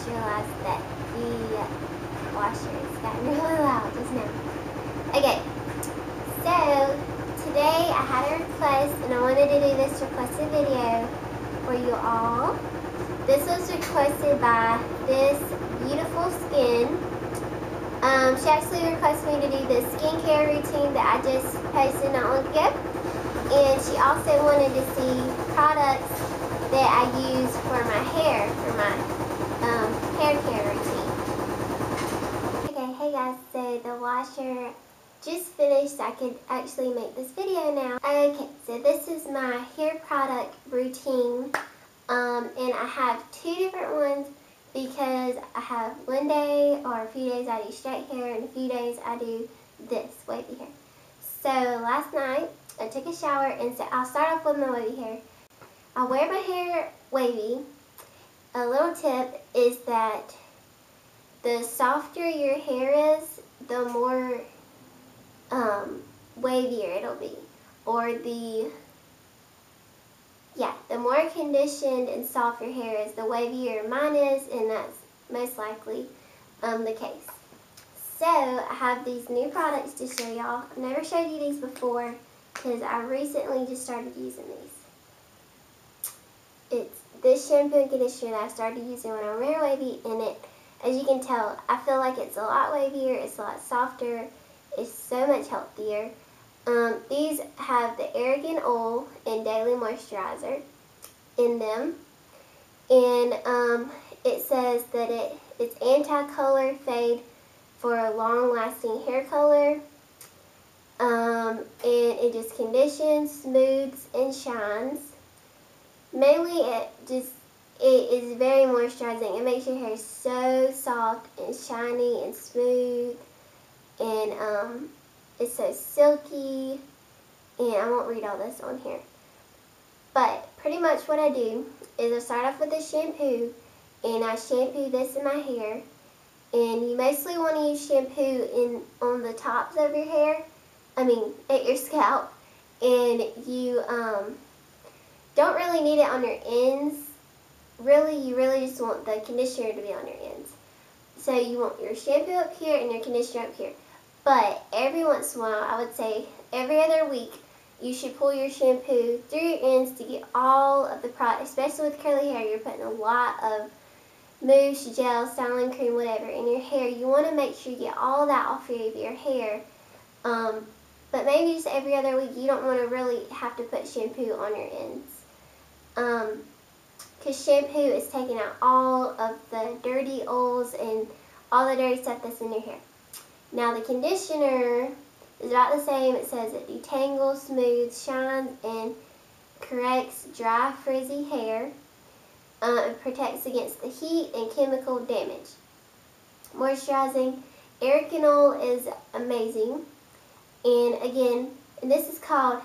just realized that the washer has gotten really loud just now. Okay, so today I had a request and I wanted to do this requested video for you all. This was requested by this beautiful skin. She actually requested me to do the skincare routine that I just posted not long ago. And she also wanted to see products that I use for my hair, for my hair care routine. Okay, hey guys, so the washer just finished. I could actually make this video now. Okay, so this is my hair product routine. And I have two different ones because I have one day or a few days I do straight hair and a few days I do this, wavy hair. So last night I took a shower and so I'll start off with my wavy hair. I wear my hair wavy. A little tip is that the softer your hair is, the more wavier it'll be. Or the more conditioned and soft your hair is, the wavier mine is, and that's most likely the case. So I have these new products to show y'all. I've never showed you these before because I recently just started using these. It's this shampoo and conditioner that I started using when I wear wavy, and it, as you can tell, I feel like it's a lot wavier, it's a lot softer, it's so much healthier. These have the argan oil and daily moisturizer in them, and it says that it's anti-color fade for a long-lasting hair color, and it just conditions, smooths, and shines. Mainly, it is very moisturizing. It makes your hair so soft and shiny and smooth, and it's so silky, and I won't read all this on here. But pretty much what I do is I start off with the shampoo, and I shampoo this in my hair. And you mostly want to use shampoo on the tops of your hair, at your scalp. And you don't really need it on your ends. Really, you really just want the conditioner to be on your ends. So you want your shampoo up here and your conditioner up here. But every once in a while, I would say every other week, you should pull your shampoo through your ends to get all of the product. Especially with curly hair, you're putting a lot of mousse, gel, styling cream, whatever in your hair. You want to make sure you get all that off of your hair. But maybe just every other week, you don't want to really have to put shampoo on your ends. Because shampoo is taking out all of the dirty oils and all the dirty stuff that's in your hair. Now the conditioner is about the same. It says it detangles, smooths, shines, and corrects dry, frizzy hair. It protects against the heat and chemical damage. Moisturizing, argan oil is amazing. And again, this is called,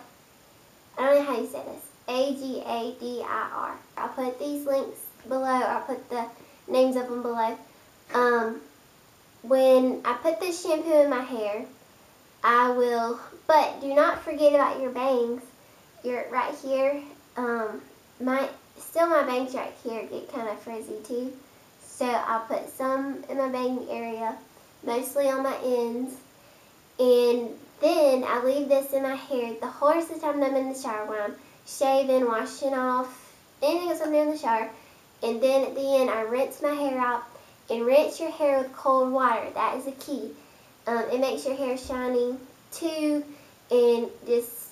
I don't know how you say this, AGADIR. I'll put these links below, or I'll put the names of them below. When I put this shampoo in my hair, I will, but do not forget about your bangs. You're right here. My bangs right here get kind of frizzy too. So I'll put some in my bang area, mostly on my ends. And then I leave this in my hair the whole rest of the time that I'm in the shower, when I'm shaving, washing off, anything else I'm doing in the shower. And then at the end, I rinse my hair out. And rinse your hair with cold water. That is the key. It makes your hair shiny too, and just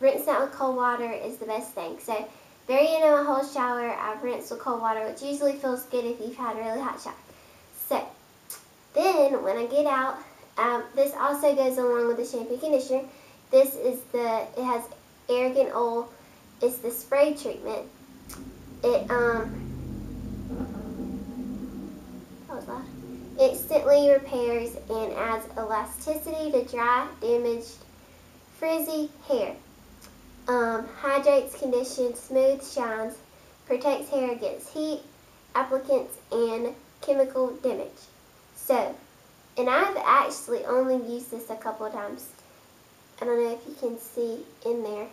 rinsing out with cold water is the best thing. So very end of my whole shower, I've rinsed with cold water, which usually feels good if you've had a really hot shower. So then when I get out, this also goes along with the shampoo conditioner. This is it has argan oil. It's the spray treatment. It instantly repairs and adds elasticity to dry, damaged, frizzy hair. Hydrates, conditions, smooths, shines, protects hair against heat, applicants, and chemical damage. So, and I've actually only used this a couple of times. I don't know if you can see in there.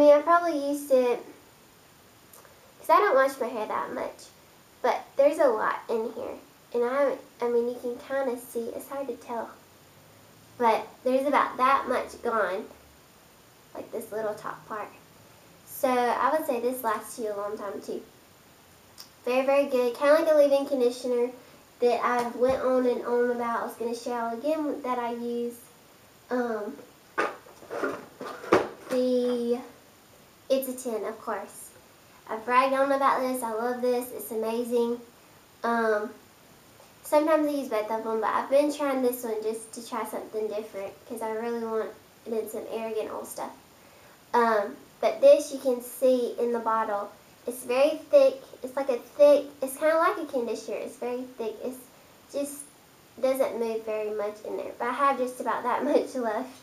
I probably used it because I don't wash my hair that much. But there's a lot in here. And I mean, you can kind of see, it's hard to tell. But there's about that much gone, like this little top part. So I would say this lasts you a long time too. Very, very good. Kind of like a leave-in conditioner that I've went on and on about. I was going to show you again that I use. It's a 10, of course. I've bragged on about this. I love this. It's amazing. Sometimes I use both of them, but I've been trying this one just to try something different because I really want it in some arrogant old stuff. But this you can see in the bottle. It's very thick. It's like a thick, it's kind of like a conditioner. It's very thick. It's just doesn't move very much in there. But I have just about that much left.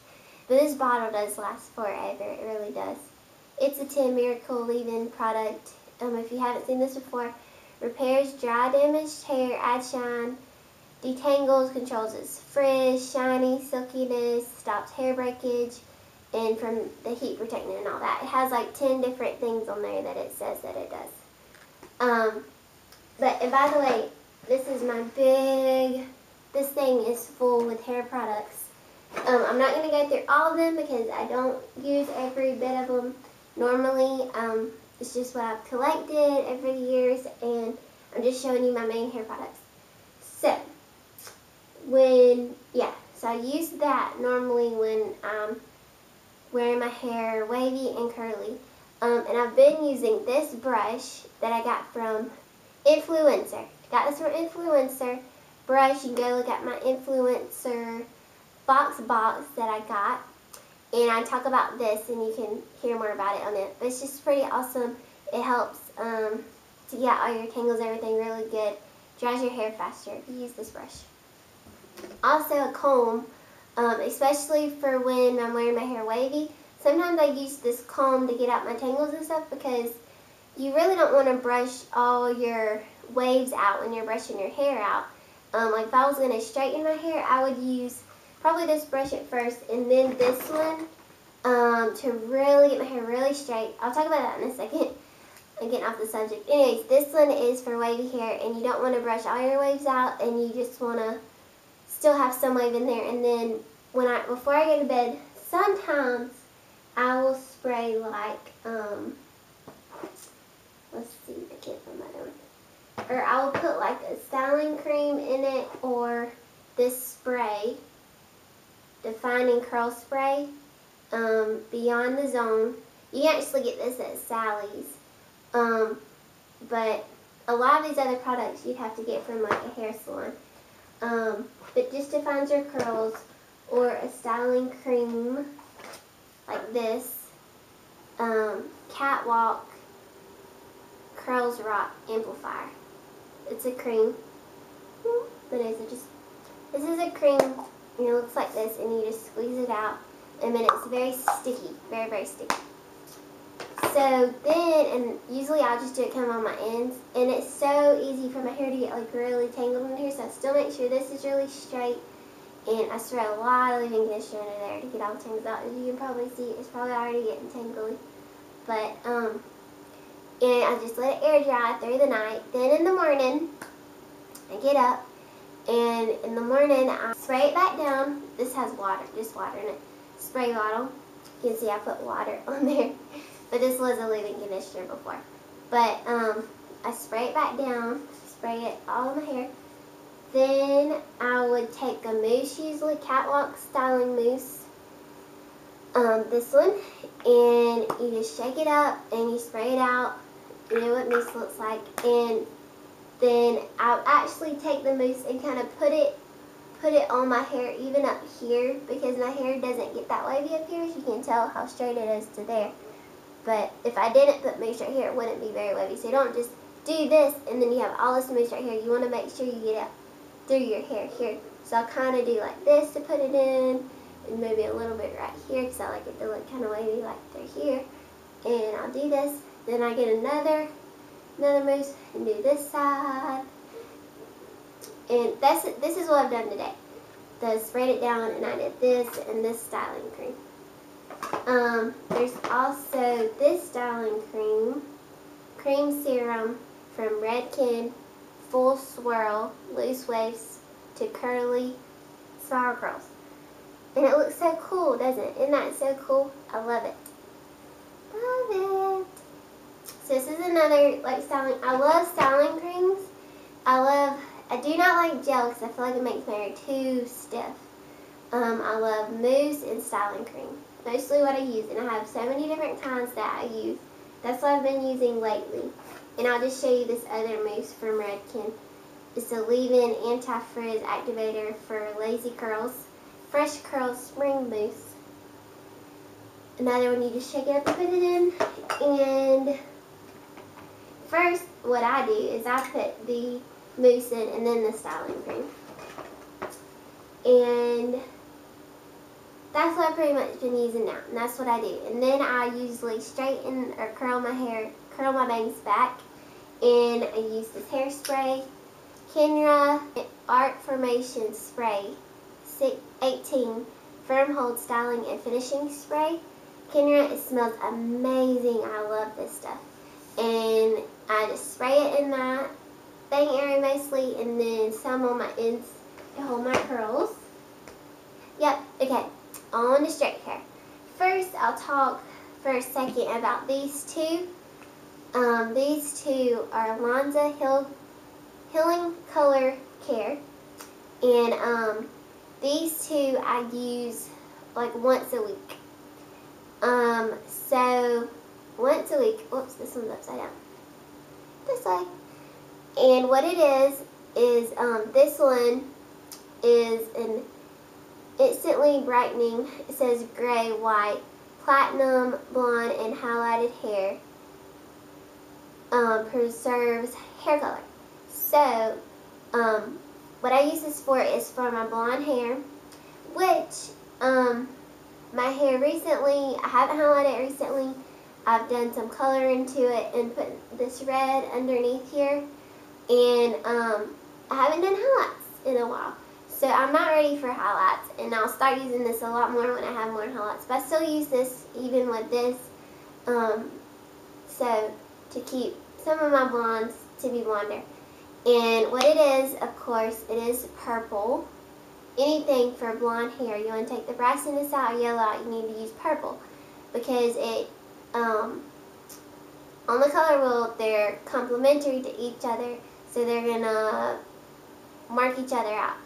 But this bottle does last forever. It really does. It's a 10 Miracle leave-in product. If you haven't seen this before, repairs dry damaged hair, adds shine, detangles, controls its frizz, shiny, silkiness, stops hair breakage, and from the heat protectant and all that. It has like 10 different things on there that it says that it does. And by the way, this is my this thing is full with hair products. I'm not going to go through all of them because I don't use every bit of them normally. It's just what I've collected over the years, and I'm just showing you my main hair products. So, so I use that normally when I'm wearing my hair wavy and curly. And I've been using this brush that I got from Influencer. I got this from Influencer brush. You can go look at my Influencer box that I got. And I talk about this, and you can hear more about it on it. But it's just pretty awesome. It helps to get all your tangles, everything really good. Dries your hair faster if you use this brush. Also a comb, especially for when I'm wearing my hair wavy. Sometimes I use this comb to get out my tangles and stuff because you really don't want to brush all your waves out when you're brushing your hair out. Like if I was going to straighten my hair, I would use probably this brush at first and then this one to really get my hair really straight. I'll talk about that in a second. I'm getting off the subject. Anyways, this one is for wavy hair, and you don't want to brush all your waves out, and you just want to still have some wave in there. And then before I go to bed, sometimes I will spray like let's see, I can't find my other one. Or I will put like a styling cream in it, or this spray, Defining Curl Spray, Beyond the Zone. You can actually get this at Sally's. But a lot of these other products you'd have to get from like a hair salon. But just defines your curls, or a styling cream like this, Catwalk Curls Rock Amplifier. It's a cream. This is a cream, and it looks like this, and you just squeeze it out, and then it's very sticky, very, very sticky. So then, and usually I'll just do it kind of on my ends, and it's so easy for my hair to get like really tangled in here, so I still make sure this is really straight, and I spray a lot of leave-in conditioner under there to get all the tangles out. As you can probably see, it's probably already getting tangly, but, and I just let it air dry through the night. Then in the morning, I get up, and in the morning I spray it back down. This has water, just water in it. Spray bottle. You can see I put water on there. But this was a leave-in conditioner before. But I spray it back down, spray it all in my hair. Then I would take a mousse, usually Catwalk Styling Mousse, this one, and you just shake it up and you spray it out. You know what mousse looks like. And then I'll actually take the mousse and kind of put it on my hair, even up here, because my hair doesn't get that wavy up here, as you can tell how straight it is to there. But if I didn't put mousse right here, it wouldn't be very wavy. So you don't just do this and then you have all this mousse right here. You want to make sure you get it through your hair here. So I'll kind of do like this to put it in, and maybe a little bit right here because I like it to look kind of wavy like through here. And I'll do this. Then I get another mousse and do this side. And this is what I've done today. I sprayed it down, and I did this and this styling cream. There's also this styling cream cream serum from Redken Full Swirl Loose Waves to Curly Spiral Curls. And it looks so cool, doesn't it? Isn't that so cool? I love it. Love it. So this is another like styling. I love styling creams. I do not like gel because I feel like it makes my hair too stiff. I love mousse and styling cream. Mostly what I use, and I have so many different kinds that I use. That's what I've been using lately. And I'll just show you this other mousse from Redken. It's a leave-in anti-frizz activator for lazy curls. Fresh Curl Spring Mousse. Another one, you just shake it up and put it in. And first, what I do is I put the mousse in and then the styling cream. And that's what I've pretty much been using now. And that's what I do. And then I usually straighten or curl my hair, curl my bangs back. And I use this hairspray, Kenra Art Formation Spray 18 Firm Hold Styling and Finishing Spray. Kenra, it smells amazing. I love this stuff. And I just spray it in my bang area mostly, and then some on my ends to hold my curls. Yep, okay, on to straight hair. First, I'll talk for a second about these two. These two are Lanza Healing Color Care. And these two I use like once a week. So once a week, whoops, this one's upside down. This way. And what it is this one is an instantly brightening, it says gray, white, platinum, blonde, and highlighted hair. Preserves hair color. So, what I use this for is for my blonde hair, which, my hair recently, I haven't highlighted it recently. I've done some color into it and put this red underneath here. And, I haven't done highlights in a while. So I'm not ready for highlights, and I'll start using this a lot more when I have more highlights. But I still use this even with this, so to keep some of my blondes to be blonder. And what it is, of course, it is purple. Anything for blonde hair, you want to take the brassiness out or yellow out, you need to use purple. Because it, on the color wheel, they're complementary to each other, so they're going to mark each other out.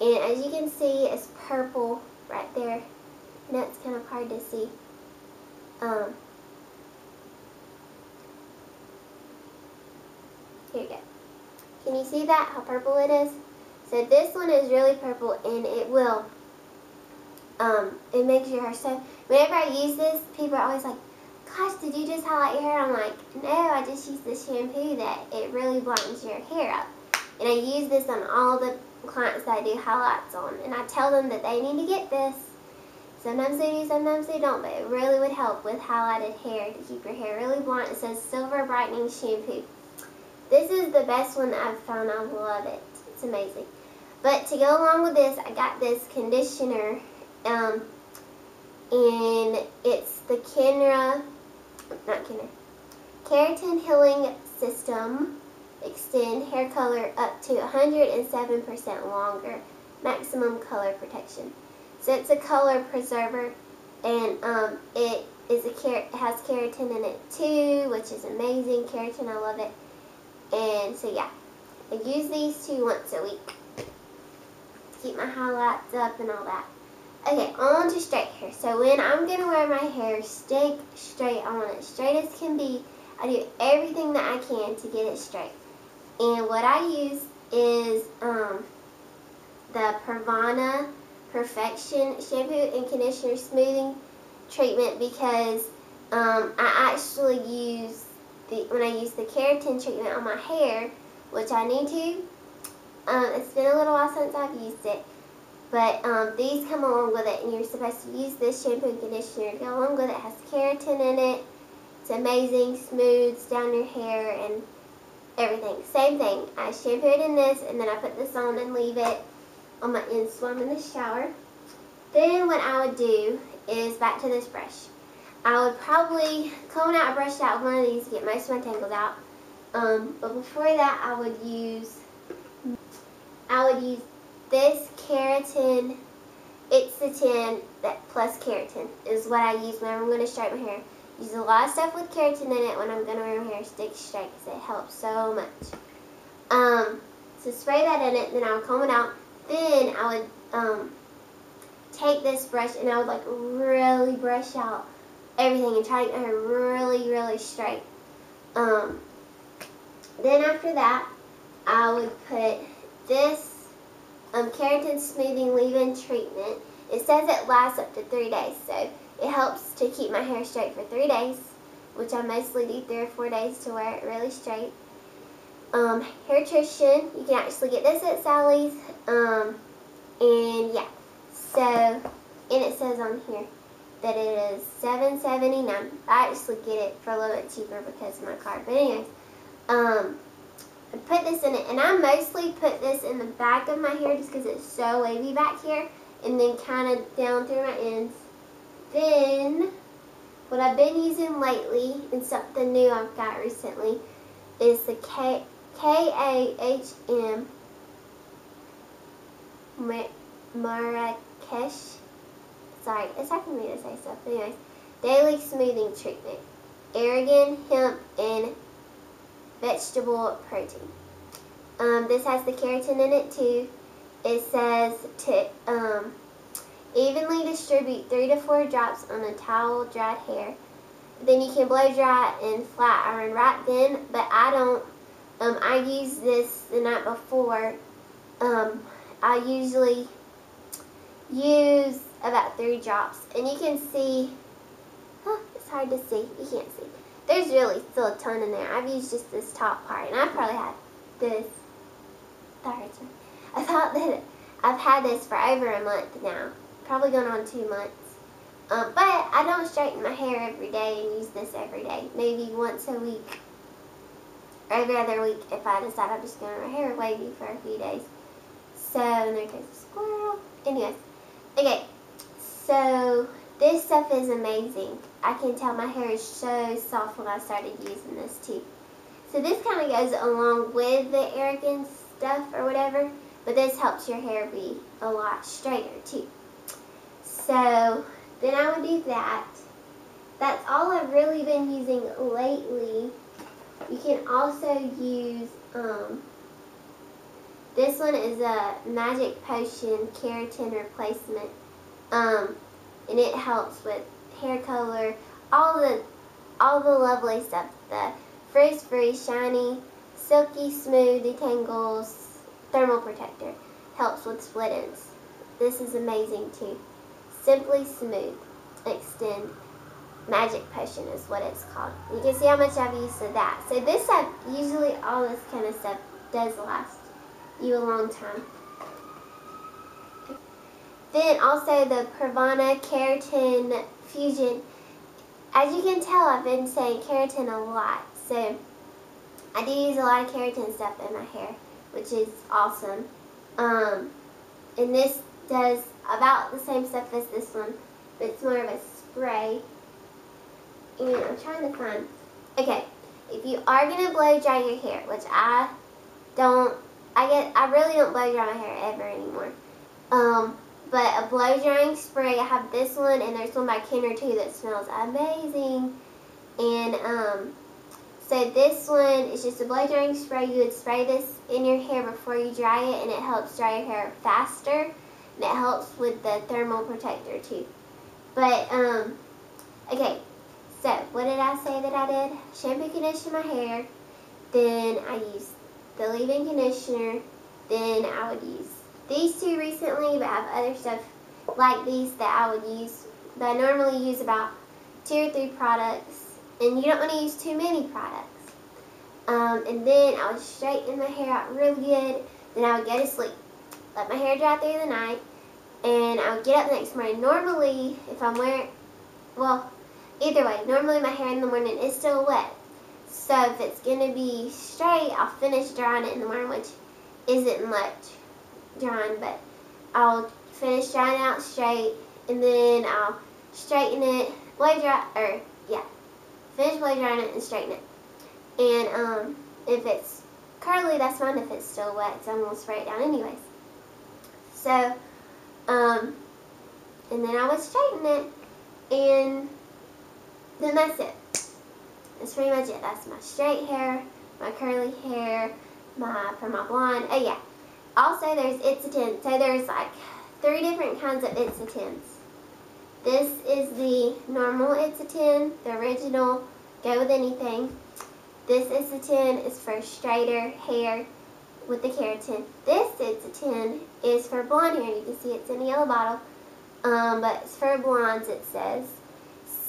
And as you can see, it's purple right there. I know it's kind of hard to see. Here you go. Can you see that, how purple it is? So this one is really purple, and it will, it makes your hair so, whenever I use this, people are always like, gosh, did you just highlight your hair? I'm like, no, I just used this shampoo that it really brightens your hair up. And I use this on all the clients that I do highlights on, and I tell them that they need to get this. Sometimes they do, sometimes they don't, but it really would help with highlighted hair to keep your hair really blonde. It says Silver Brightening Shampoo. This is the best one that I've found. I love it. It's amazing. But to go along with this, I got this conditioner, and it's the Keratin Healing System Extend Hair Color up to 107% longer, maximum color protection. So it's a color preserver, and it has keratin in it too, which is amazing. Keratin, I love it. And so yeah, I use these two once a week to keep my highlights up and all that. Okay, on to straight hair. So when I'm going to wear my hair straight, I want it straight as can be. I do everything that I can to get it straight. And what I use is the Pravana Perfection Shampoo and Conditioner Smoothing Treatment, because I actually use when I use the keratin treatment on my hair, which I need to. It's been a little while since I've used it, but these come along with it, and you're supposed to use this shampoo and conditioner to go along with it. It has keratin in it. It's amazing, smooths down your hair and everything. Same thing. I shampoo it in this, and then I put this on and leave it on my ends while I'm in the shower. Then what I would do is back to this brush. I would probably comb it out or brush it out with one of these to get most of my tangles out. But before that, I would use this keratin. It's the 10 that plus keratin is what I use whenever I'm going to straighten my hair. Use a lot of stuff with keratin in it when I'm going to wear my hair stick straight because it helps so much. So spray that in it, then I would comb it out. Then I would take this brush and I would like really brush out everything and try to get my hair really, really straight. Then after that, I would put this keratin smoothing leave-in treatment. It says it lasts up to 3 days, so it helps to keep my hair straight for 3 days, which I mostly do 3 or 4 days to wear it really straight. Hairtrition, you can actually get this at Sally's, and yeah, so, and it says on here that it is $7.79. I actually get it for a little bit cheaper because of my card, but anyways, I put this in it, and I mostly put this in the back of my hair just because it's so wavy back here, and then kind of down through my ends. Then, what I've been using lately, and something new I've got recently, is the KAHM Marrakesh. Sorry, it's hard for me to say stuff. Anyways, daily smoothing treatment. Argan, hemp, and vegetable protein. This has the keratin in it too. It says to evenly distribute 3 to 4 drops on a towel dried hair. Then you can blow dry and flat iron right then, but I don't. I use this the night before. I usually use about 3 drops, and you can see. It's hard to see. You can't see. There's really still a ton in there. I've used just this top part, and I've probably had this. That hurts me. I thought that I've had this for over a month now. Probably going on 2 months. But I don't straighten my hair every day and use this every day. Maybe once a week or every other week if I decide I'm just going to wear my hair wavy for a few days. So, and there goes the squirrel. Anyways, okay. So, this stuff is amazing. I can tell my hair is so soft when I started using this too. So this kind of goes along with the Argan stuff or whatever, but this helps your hair be a lot straighter too. So then I would do that. That's all I've really been using lately. You can also use, this one is a Magic Potion Keratin Replacement, and it helps with hair color, all the lovely stuff. The frizz-free, shiny, silky, smooth, detangles, thermal protector. Helps with split ends. This is amazing too. Simply Smooth Extend Magic Potion is what it's called. You can see how much I've used of that. So this stuff, usually all this kind of stuff does last you a long time. Then also the Pravana Keratin Fusion. As you can tell, I've been saying keratin a lot. So I do use a lot of keratin stuff in my hair, which is awesome. And this does about the same stuff as this one, but it's more of a spray. And I'm trying to find, okay, if you are going to blow dry your hair, which I really don't blow dry my hair ever anymore. But a blow drying spray, I have this one, and there's one by Kenner too that smells amazing. And so this one is just a blow drying spray. You would spray this in your hair before you dry it, and it helps dry your hair faster, and it helps with the thermal protector too. But okay, so what did I say that I did? Shampoo, condition my hair, then I used the leave-in conditioner, then I would use these two recently, but I have other stuff like these that I would use. But I normally use about 2 or 3 products, and you don't want to use too many products. And then I would straighten my hair out really good. Then I would go to sleep, let my hair dry through the night, and I would get up the next morning. Normally, if I'm wearing, well, either way, normally my hair in the morning is still wet. So if it's going to be straight, I'll finish drying it in the morning, which isn't much drying, but I'll finish drying out straight, and then I'll straighten it finish blow drying it and straighten it. And if it's curly, that's fine. If it's still wet, so I'm gonna spray it down anyways. So, and then I would straighten it, and then that's it. That's pretty much it. That's my straight hair, my curly hair, for my blonde. Oh yeah. Also, there's It's a 10. So there's like 3 different kinds of It's a 10s. This is the normal It's a 10, the original, go with anything. This It's a 10 is for straighter hair with the keratin. This It's a 10 is for blonde hair. You can see it's in a yellow bottle, but it's for blondes, it says.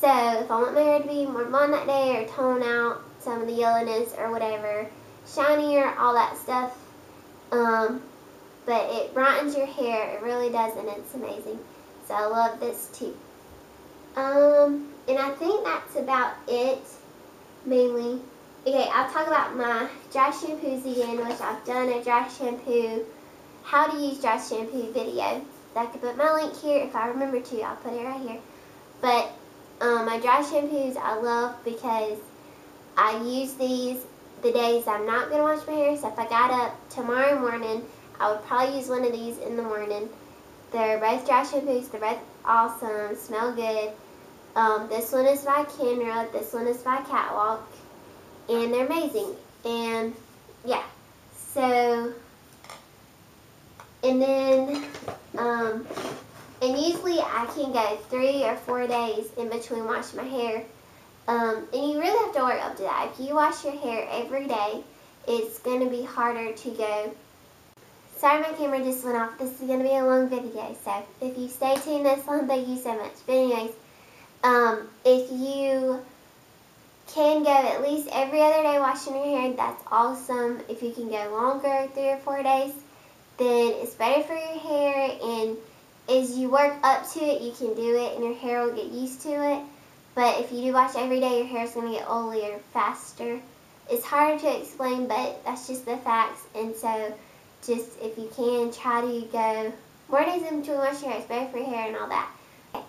So if I want my hair to be more blonde that day or tone out some of the yellowness or whatever, shinier, all that stuff, but it brightens your hair, it really does, and it's amazing. So I love this too. And I think that's about it, mainly. Okay, I'll talk about my dry shampoos again, which I've done a dry shampoo, how to use dry shampoo video. I could put my link here if I remember to. I'll put it right here. But my dry shampoos I love because I use these the days I'm not going to wash my hair. So if I got up tomorrow morning, I would probably use one of these in the morning. They're both dry shampoos. They're both awesome. Smell good. This one is by Kenra. This one is by Catwalk. And they're amazing. And yeah. So, and then, and usually I can go 3 or 4 days in between washing my hair. And you really have to work up to that. If you wash your hair every day, it's going to be harder to go. Sorry, my camera just went off. This is going to be a long video, so if you stay tuned this long, thank you so much. But anyways, if you can go at least every other day washing your hair, that's awesome. If you can go longer, 3 or 4 days, then it's better for your hair, and as you work up to it, you can do it, and your hair will get used to it. But if you do wash every day, your hair is going to get oilier faster. It's harder to explain, but that's just the facts, and so just if you can, try to go more days in between washing your hair. It's better for your hair and all that. Okay.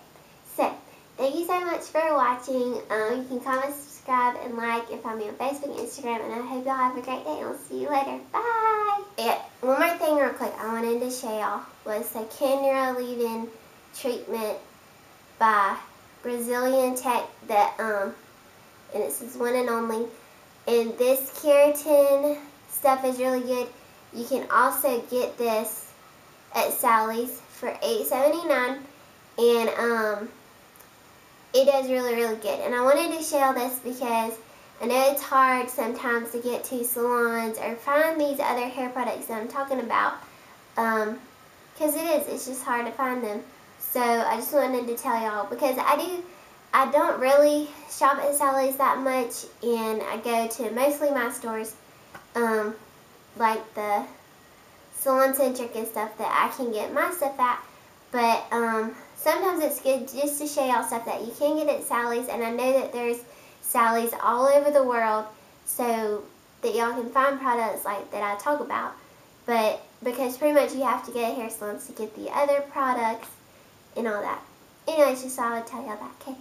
So, thank you so much for watching. You can comment, subscribe, and like, and find me on Facebook and Instagram. And I hope y'all have a great day, and we'll see you later. Bye! Yeah, one more thing real quick I wanted to show y'all was the Kenra leave-in treatment by Brazilian Tech that, and it says one and only. And this keratin stuff is really good. You can also get this at Sally's for $8.79, and it does really, really good. And I wanted to share this because I know it's hard sometimes to get to salons or find these other hair products that I'm talking about, because it's just hard to find them. So I just wanted to tell y'all, because I don't really shop at Sally's that much, and I go to mostly my stores, like the Salon Centric and stuff that I can get my stuff at. But sometimes it's good just to show y'all stuff that you can get at Sally's, and I know that there's Sally's all over the world, so that y'all can find products like that I talk about. But because pretty much you have to go to hair salons to get the other products and all that. Anyways, just thought I would tell y'all that. Okay.